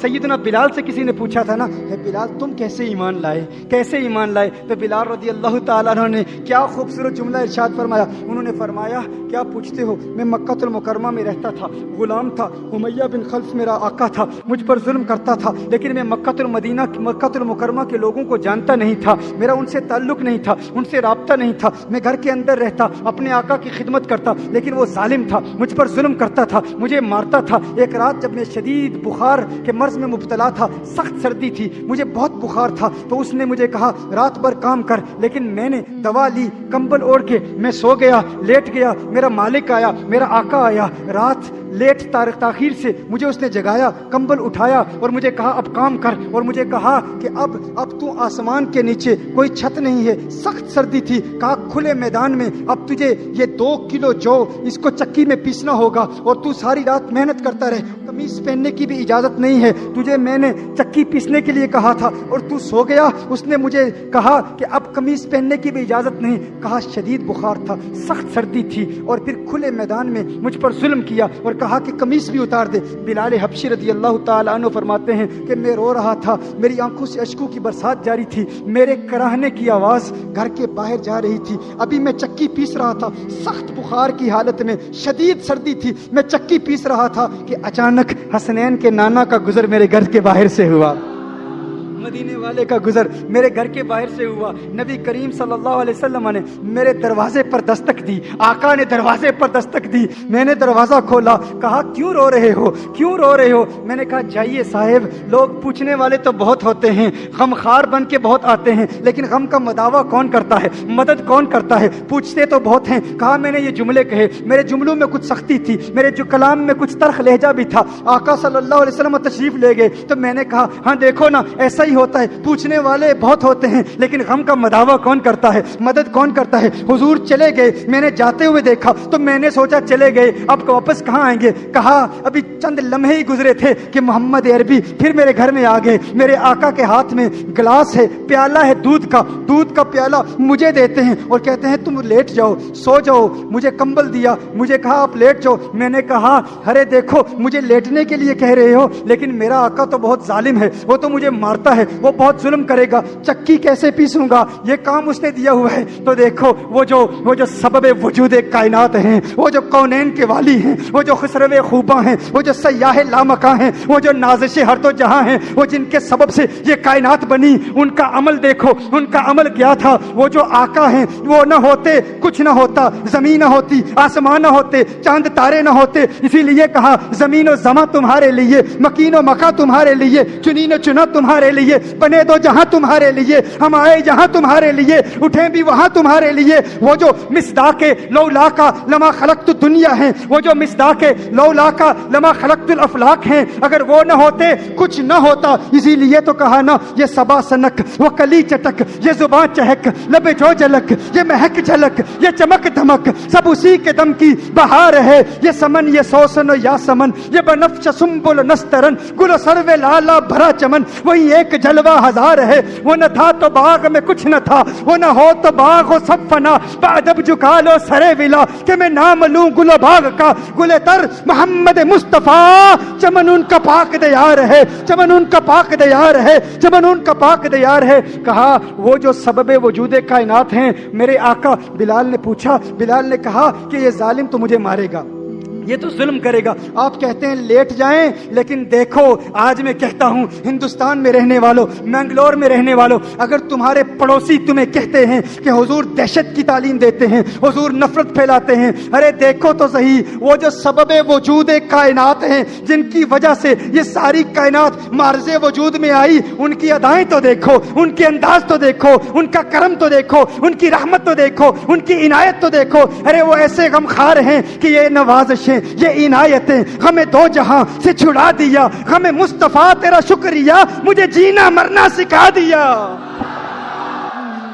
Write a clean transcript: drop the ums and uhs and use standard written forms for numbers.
سیدنا بلال سے کسی نے پوچھا تھا نا، اے بلال تم کیسے ایمان لائے، کیسے ایمان لائے؟ تو بلال رضی اللہ تعالیٰ عنہ نے کیا خوبصورت جملہ ارشاد فرمایا. انہوں نے فرمایا کیا پوچھتے ہو، میں مکہ المکرمہ میں رہتا تھا، غلام تھا، امیہ بن خلف میرا آقا تھا، مجھ پر ظلم کرتا تھا، لیکن میں مکہ المکرمہ کے لوگوں کو جانتا نہیں تھا، میرا ان سے تعلق نہیں تھا، ان سے رابطہ نہیں تھا. میں گھر کے اندر رہتا، اپنے آقا کی خدمت کرتا، لیکن وہ ظالم تھا، مجھ پر ظلم کرتا تھا، مجھے مارتا تھا. ایک رات جب میں شدید بخار کے مرض میں مبتلا تھا، سخت سردی تھی، مجھے بہت بخار تھا، تو اس نے مجھے کہا رات بھر کام کر، لیکن میں نے دوا لی، کمبل اوڑھ کے میں سو گیا، لیٹ گیا. میرا مالک آیا، میرا آقا آیا، رات لیٹ تاخیر سے مجھے اس نے جگایا، کمبل اٹھایا اور مجھے کہا اب کام کر، اور مجھے کہا کہ اب تو آسمان کے نیچے کوئی چھت نہیں ہے، سخت سردی تھی، کہا کھلے میدان میں اب تجھے یہ 2 کلو جو اس کو چکی میں پیسنا ہوگا، اور تو ساری رات محنت کرتا رہے، قمیص پہننے کی بھی اجازت نہیں ہے تجھے، میں نے چکی پیسنے کے لیے کہا تھا اور تو سو گیا. اس نے مجھے کہا کہ اب قمیص پہننے کی بھی اجازت نہیں، کہا شدید بخار تھا، سخت سردی تھی، اور پھر کھلے میدان میں مجھ پر ظلم کیا اور کہا کہ قمیص بھی اتار دے. بلال حبشی رضی اللہ تعالیٰ عنہ فرماتے ہیں کہ میں رو رہا تھا، میری آنکھوں سے اشکوں کی برسات جاری تھی، میرے کراہنے کی آواز گھر کے باہر جا رہی تھی. ابھی میں چکی پیس رہا تھا، سخت بخار کی حالت میں، شدید سردی تھی، میں چکی پیس رہا تھا کہ اچانک حسنین کے نانا کا گزر میرے گھر کے باہر سے ہوا، مدینے والے کا گزر میرے گھر کے باہر سے ہوا. نبی کریم صلی اللہ علیہ وسلم نے میرے دروازے پر دستک دی، آقا نے دروازے پر دستک دی. میں نے دروازہ کھولا، کہا کیوں رو رہے ہو، کیوں رو رہے ہو؟ میں نے کہا جائیے صاحب، لوگ پوچھنے والے تو بہت ہوتے ہیں، غم خار بن کے بہت آتے ہیں، لیکن غم کا مداوع کون کرتا ہے، مدد کون کرتا ہے؟ پوچھتے تو بہت ہیں. کہا میں نے یہ جملے کہے، میرے جملوں میں کچھ سختی تھی، میرے جو کلام میں کچھ تلخ لہجہ بھی تھا. آقا صلی اللہ علیہ وسلم تشریف لے گئے تو میں نے کہا ہاں دیکھو نا، ایسا ہی ہوتا ہے، پوچھنے والے بہت ہوتے ہیں لیکن غم کا مداوع کون کرتا ہے، مدد کون کرتا ہے؟ حضور چلے گئے، میں نے جاتے ہوئے دیکھا تو میں نے سوچا چلے گئے، اب واپس کہاں آئیں گے؟ کہا ابھی چند لمحے ہی گزرے تھے کہ محمد عربی پھر میرے گھر میں آ گئے. میرے آقا کے ہاتھ میں گلاس ہے، پیالہ ہے دودھ کا پیالہ مجھے دیتے ہیں اور کہتے ہیں تم لیٹ جاؤ، سو جاؤ. مجھے کمبل دیا، مجھے کہا آپ لیٹ جاؤ. میں نے کہا ارے دیکھو مجھے لیٹنے کے لیے کہہ رہے ہو، لیکن میرا آقا تو بہت ظالم ہے، وہ تو مجھے مارتا ہے، وہ بہت ظلم کرے گا، چکی کیسے پیسوں گا، یہ کام اس نے دیا ہوا ہے. تو دیکھو وہ جو سبب وجود کائنات ہیں، وہ جو کونین کے والی ہیں، وہ جو خسرو خوباں ہیں، وہ جو سیاح لامکاں ہیں، وہ جو نازش ہر تو جہاں ہیں، وہ جن کے سبب سے یہ کائنات بنی، ان کا عمل دیکھو، ان کا عمل کیا تھا. وہ جو آقا ہیں وہ نہ ہوتے کچھ نہ ہوتا، زمین نہ ہوتی، آسمان نہ ہوتے، چاند تارے نہ ہوتے. اسی لیے کہا زمین و زماں تمہارے لیے، مکین و مکا تمہارے لیے، چنین و چنا تمہارے لیے، بنے دو جہاں تمہارے لیے، ہم آئے جہاں تمہارے لیے، اٹھیں بھی وہاں تمہارے لیے. وہ جو مصداق لولا کا لما خلقت دنیا ہیں، وہ جو مصداق لولا کا لما خلقت الافلاق ہیں، اگر وہ نہ ہوتے کچھ نہ ہوتا. اسی لیے تو کہا نا یہ صبا سنک، وہ کلی چٹک، یہ زباں چہک، لب جو جلک، یہ مہک جھلک، یہ چمک دھمک، سب اسی کے دم کی بہار ہے. یہ سمن، یہ سوسن و یا سمن، یہ بنفش سنبل نسترن، گل و سرو لالا بھرا چمن، وہی ایک جلوہ ہزار ہے. وہ نہ تھا تو باغ میں کچھ نہ تھا، وہ نہ ہو تو باغ و سب فنا، بادب جھکا لو سرے ولا کہ میں نام لوں گل و باغ کا. گل تر محمد مصطفیٰ، چمن ان کا پاک دیار ہے، چمن ان کا پاک دیار ہے، چمن ان کا پاک دیار ہے. کہا وہ جو سبب وجود کائنات ہیں میرے آقا. بلال نے پوچھا، بلال نے کہا کہ یہ ظالم تو مجھے مارے گا، یہ تو ظلم کرے گا. آپ کہتے ہیں لیٹ جائیں، لیکن دیکھو آج میں کہتا ہوں ہندوستان میں رہنے والوں، منگلور میں رہنے والوں، اگر تمہارے پڑوسی تمہیں کہتے ہیں کہ حضور دہشت کی تعلیم دیتے ہیں، حضور نفرت پھیلاتے ہیں، ارے دیکھو تو صحیح وہ جو سبب وجود کائنات ہیں، جن کی وجہ سے یہ ساری کائنات معرض وجود میں آئی، ان کی ادائیں تو دیکھو، ان کے انداز تو دیکھو، ان کا کرم تو دیکھو، ان کی رحمت تو دیکھو، ان کی عنایت تو دیکھو. ارے وہ ایسے غم خار ہیں کہ یہ نوازشیں، یہ عنایتیں ہمیں دو جہاں سے چھڑا دیا. ہمیں مصطفیٰ تیرا شکریہ، مجھے جینا مرنا سکھا دیا.